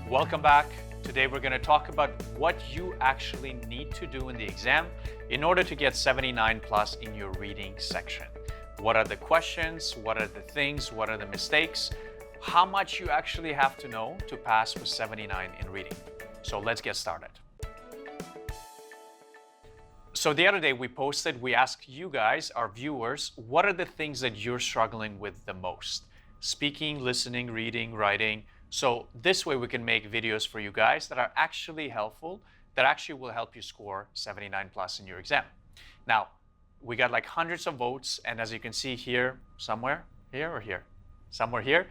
Welcome back. Today we're going to talk about what you actually need to do in the exam in order to get 79 plus in your reading section. What are the questions? What are the things? What are the mistakes? How much you actually have to know to pass with 79 in reading. So let's get started. So the other day we asked you guys, our viewers, what are the things that you're struggling with the most? Speaking, listening, reading, writing. So this way we can make videos for you guys that are actually helpful, that actually will help you score 79 plus in your exam. Now, we got like hundreds of votes, and as you can see here, somewhere here,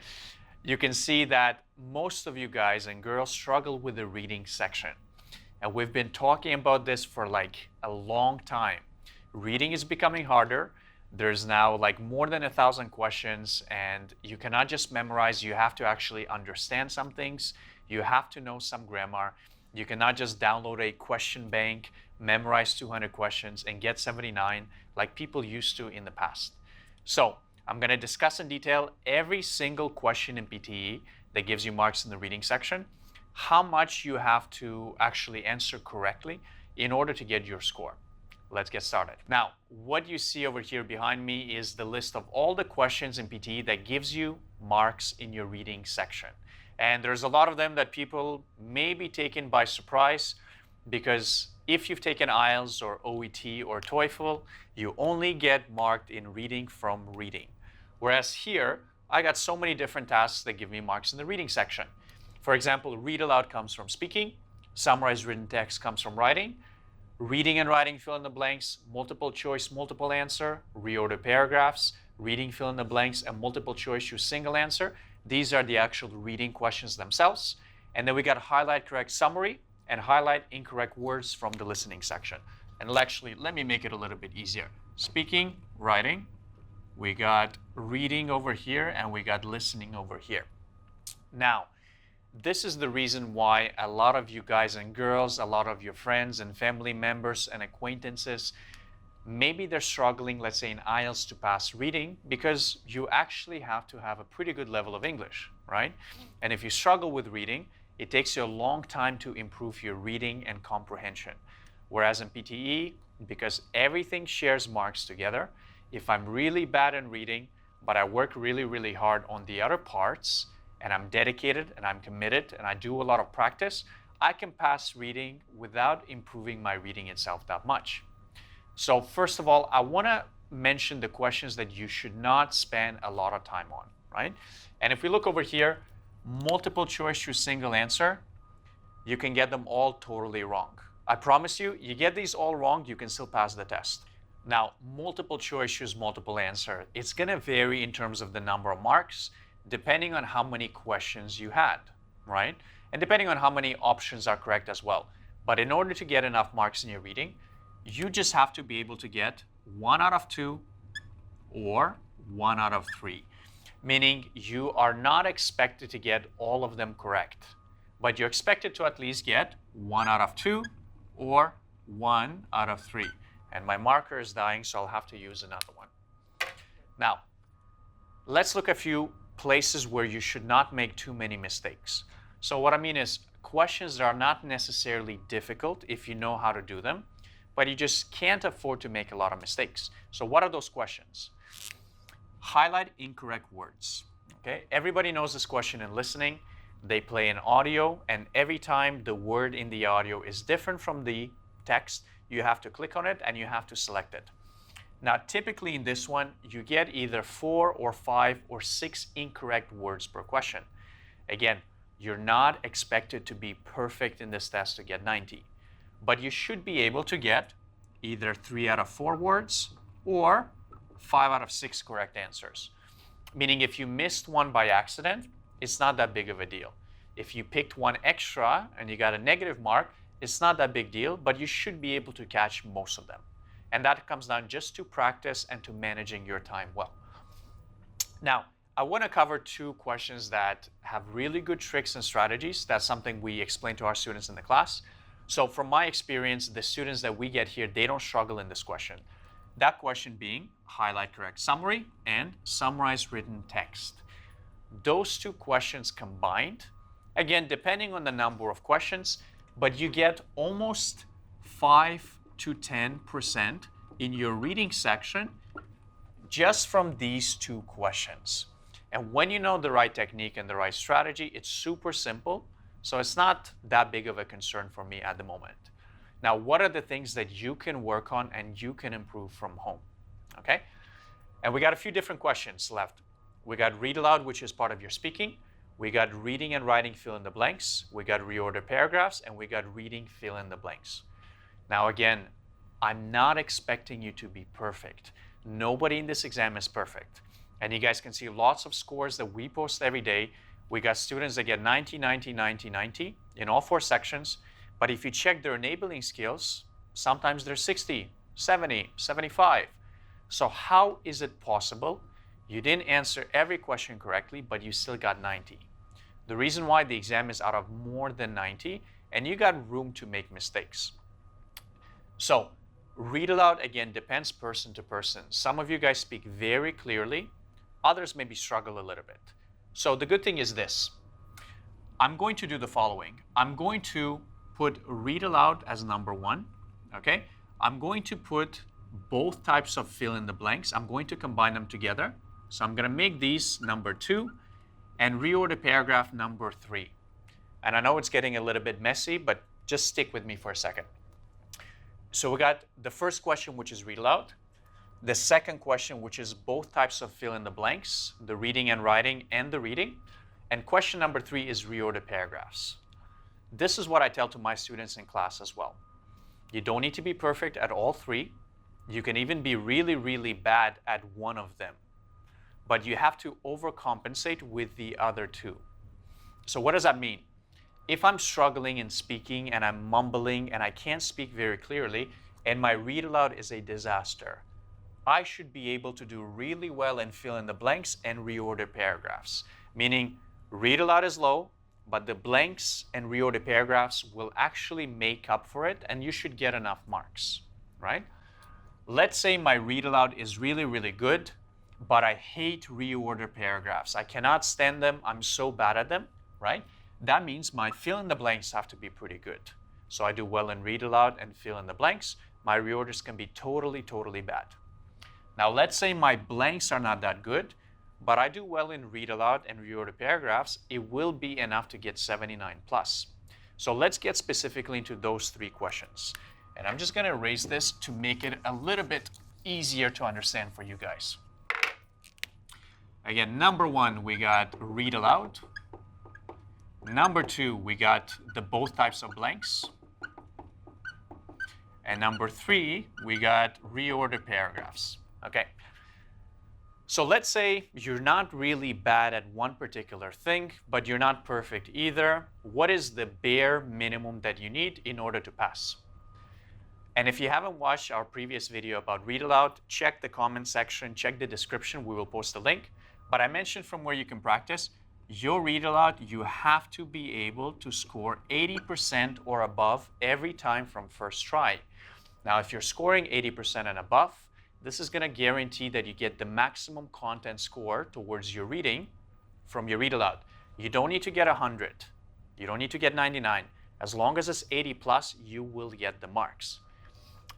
you can see that most of you guys and girls struggle with the reading section. And we've been talking about this for like a long time. Reading is becoming harder. There's now like more than 1,000 questions, and you cannot just memorize. You have to actually understand some things. You have to know some grammar. You cannot just download a question bank, memorize 200 questions, and get 79 like people used to in the past. So I'm going to discuss in detail every single question in PTE that gives you marks in the reading section, how much you have to actually answer correctly in order to get your score. Let's get started. Now, what you see over here behind me is the list of all the questions in PTE that gives you marks in your reading section. And there's a lot of them that people may be taken by surprise, because if you've taken IELTS or OET or TOEFL, you only get marked in reading from reading. Whereas here, I got so many different tasks that give me marks in the reading section. For example, read aloud comes from speaking, summarize written text comes from writing, reading and writing fill in the blanks, multiple choice, multiple answer, reorder paragraphs, reading fill in the blanks, and multiple choice use single answer. These are the actual reading questions themselves. And then we got highlight correct summary and highlight incorrect words from the listening section. And actually, let me make it a little bit easier. Speaking, writing, we got reading over here, and we got listening over here. Now, this is the reason why a lot of you guys and girls, a lot of your friends and family members and acquaintances, maybe they're struggling, let's say in IELTS, to pass reading, because you actually have to have a pretty good level of English, right? And if you struggle with reading, it takes you a long time to improve your reading and comprehension. Whereas in PTE, because everything shares marks together, if I'm really bad in reading, but I work really, really hard on the other parts, and I'm dedicated and I'm committed and I do a lot of practice, I can pass reading without improving my reading itself that much. So first of all, I want to mention the questions that you should not spend a lot of time on, right? And if we look over here, multiple choice through single answer, you can get them all totally wrong. I promise you, you get these all wrong, you can still pass the test. Now, multiple choice choose multiple answer, it's going to vary in terms of the number of marks, depending on how many questions you had, right? And depending on how many options are correct as well. But in order to get enough marks in your reading, you just have to be able to get 1 out of 2 or 1 out of 3. Meaning you are not expected to get all of them correct, but you're expected to at least get 1 out of 2 or 1 out of 3. And my marker is dying, so I'll have to use another one. Now, let's look at a few places where you should not make too many mistakes. So what I mean is questions that are not necessarily difficult if you know how to do them, but you just can't afford to make a lot of mistakes. So what are those questions? Highlight incorrect words. Okay, everybody knows this question in listening. They play an audio, and every time the word in the audio is different from the text, you have to click on it and you have to select it. Now, typically in this one, you get either 4 or 5 or 6 incorrect words per question. Again, you're not expected to be perfect in this test to get 90, but you should be able to get either 3 out of 4 words or 5 out of 6 correct answers. Meaning if you missed one by accident, it's not that big of a deal. If you picked one extra and you got a negative mark, it's not that big deal, but you should be able to catch most of them. And that comes down just to practice and to managing your time well. Now, I want to cover 2 questions that have really good tricks and strategies. That's something we explain to our students in the class. So from my experience, the students that we get here, they don't struggle in this question. That question being highlight correct summary and summarize written text. Those 2 questions combined Again, depending on the number of questions, but you get almost 5 to 10% in your reading section just from these two questions. And when you know the right technique and the right strategy, it's super simple. So it's not that big of a concern for me at the moment. Now, what are the things that you can work on and you can improve from home? Okay? And we got a few different questions left. We got read aloud, which is part of your speaking. We got reading and writing fill in the blanks. We got reorder paragraphs, and we got reading fill in the blanks. Now, again, I'm not expecting you to be perfect. Nobody in this exam is perfect. And you guys can see lots of scores that we post every day. We got students that get 90, 90, 90, 90 in all 4 sections. But if you check their enabling skills, sometimes they're 60, 70, 75. So how is it possible you didn't answer every question correctly, but you still got 90? The reason why the exam is out of more than 90, and you got room to make mistakes. So read aloud, again, depends person to person. Some of you guys speak very clearly. Others maybe struggle a little bit. So the good thing is this. I'm going to do the following. I'm going to put read aloud as number 1, okay? I'm going to put both types of fill in the blanks. I'm going to combine them together. So I'm going to make these number 2 and reorder paragraph number 3. And I know it's getting a little bit messy, but just stick with me for a second. So we got the first question, which is read aloud. The second question, which is both types of fill in the blanks, the reading and writing and the reading. And question number 3 is reorder paragraphs. This is what I tell to my students in class as well. You don't need to be perfect at all 3. You can even be really, really bad at one of them. But you have to overcompensate with the other 2. So what does that mean? If I'm struggling in speaking and I'm mumbling and I can't speak very clearly and my read aloud is a disaster, I should be able to do really well and fill in the blanks and reorder paragraphs. Meaning read aloud is low, but the blanks and reorder paragraphs will actually make up for it and you should get enough marks, right? Let's say my read aloud is really, really good, but I hate reorder paragraphs. I cannot stand them. I'm so bad at them, right? That means my fill in the blanks have to be pretty good. So I do well in read aloud and fill in the blanks. My reorders can be totally, totally bad. Now let's say my blanks are not that good, but I do well in read aloud and reorder paragraphs. It will be enough to get 79 plus. So let's get specifically into those 3 questions. And I'm just going to erase this to make it a little bit easier to understand for you guys. Again, number 1, we got read aloud. Number 2, we got the both types of blanks. And number 3, we got reorder paragraphs. Okay. So let's say you're not really bad at one particular thing, but you're not perfect either. What is the bare minimum that you need in order to pass? And if you haven't watched our previous video about read aloud, check the comment section, check the description. We will post a link. But I mentioned from where you can practice. Your read aloud, you have to be able to score 80% or above every time from first try. Now, if you're scoring 80% and above, this is going to guarantee that you get the maximum content score towards your reading from your read aloud. You don't need to get 100. You don't need to get 99. As long as it's 80 plus, you will get the marks.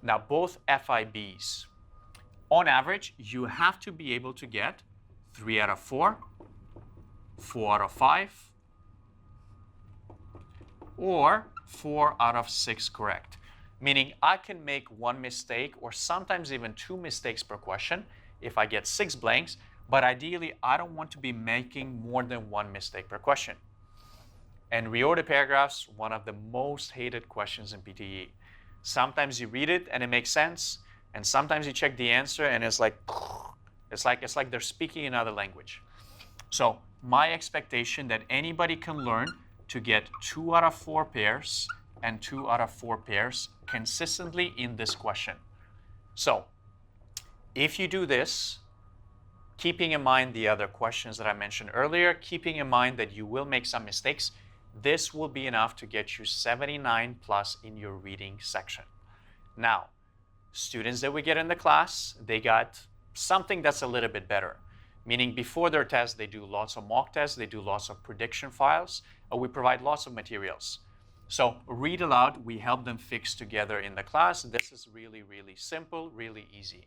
Now, both FIBs, on average, you have to be able to get 3 out of 4, 4 out of 5, or 4 out of 6 correct. Meaning I can make 1 mistake or sometimes even 2 mistakes per question if I get 6 blanks, but ideally I don't want to be making more than 1 mistake per question. And reorder paragraphs, one of the most hated questions in PTE. Sometimes you read it and it makes sense, and sometimes you check the answer and it's like they're speaking another language. So my expectation that anybody can learn to get 2 out of 4 pairs and 2 out of 4 pairs consistently in this question. So if you do this, keeping in mind the other questions that I mentioned earlier, keeping in mind that you will make some mistakes, this will be enough to get you 79 plus in your reading section. Now, students that we get in the class, they got something that's a little bit better. Meaning before their test, they do lots of mock tests, they do lots of prediction files. we provide lots of materials. So read aloud, we help them fix together in the class. This is really, really simple, really easy.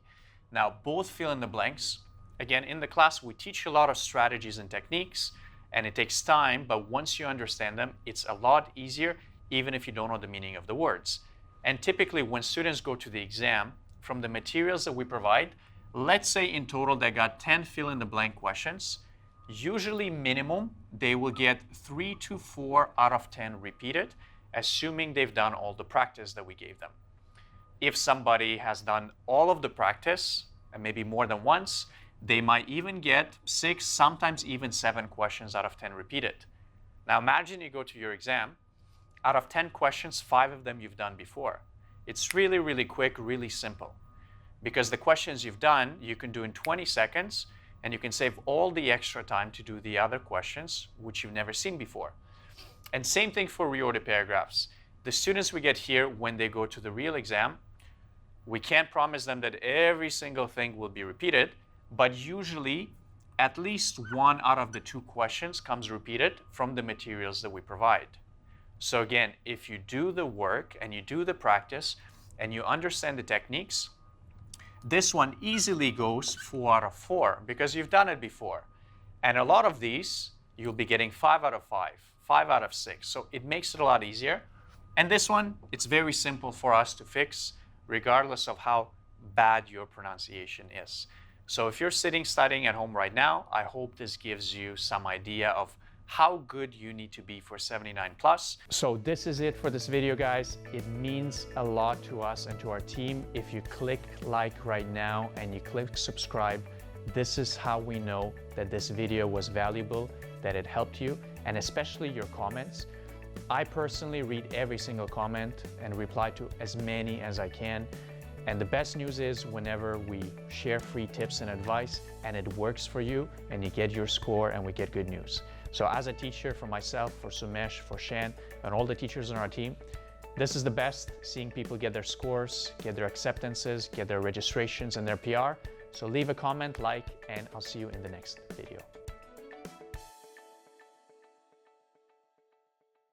Now, both fill in the blanks. Again, in the class, we teach you a lot of strategies and techniques, and it takes time, but once you understand them, it's a lot easier, even if you don't know the meaning of the words. And typically, when students go to the exam, from the materials that we provide, let's say in total they got 10 fill-in-the-blank questions. Usually minimum, they will get 3 to 4 out of 10 repeated, assuming they've done all the practice that we gave them. If somebody has done all of the practice, and maybe more than once, they might even get 6, sometimes even 7 questions out of 10 repeated. Now imagine you go to your exam, out of 10 questions, 5 of them you've done before. It's really, really quick, really simple. Because the questions you've done, you can do in 20 seconds, and you can save all the extra time to do the other questions, which you've never seen before. And same thing for reorder paragraphs. The students we get here, when they go to the real exam, we can't promise them that every single thing will be repeated, but usually at least 1 out of the 2 questions comes repeated from the materials that we provide. So again, if you do the work and you do the practice and you understand the techniques, this one easily goes 4 out of 4 because you've done it before. And a lot of these, you'll be getting 5 out of 5, 5 out of 6. So it makes it a lot easier. And this one, it's very simple for us to fix, regardless of how bad your pronunciation is. So if you're sitting studying at home right now, I hope this gives you some idea of how good you need to be for 79 plus. So this is it for this video, guys. It means a lot to us and to our team. If you click like right now and you click subscribe, this is how we know that this video was valuable, that it helped you, and especially your comments. I personally read every single comment and reply to as many as I can. And the best news is whenever we share free tips and advice and it works for you and you get your score and we get good news. So as a teacher, for myself, for Sumesh, for Shan, and all the teachers on our team, this is the best, seeing people get their scores, get their acceptances, get their registrations and their PR. So leave a comment, like, and I'll see you in the next video.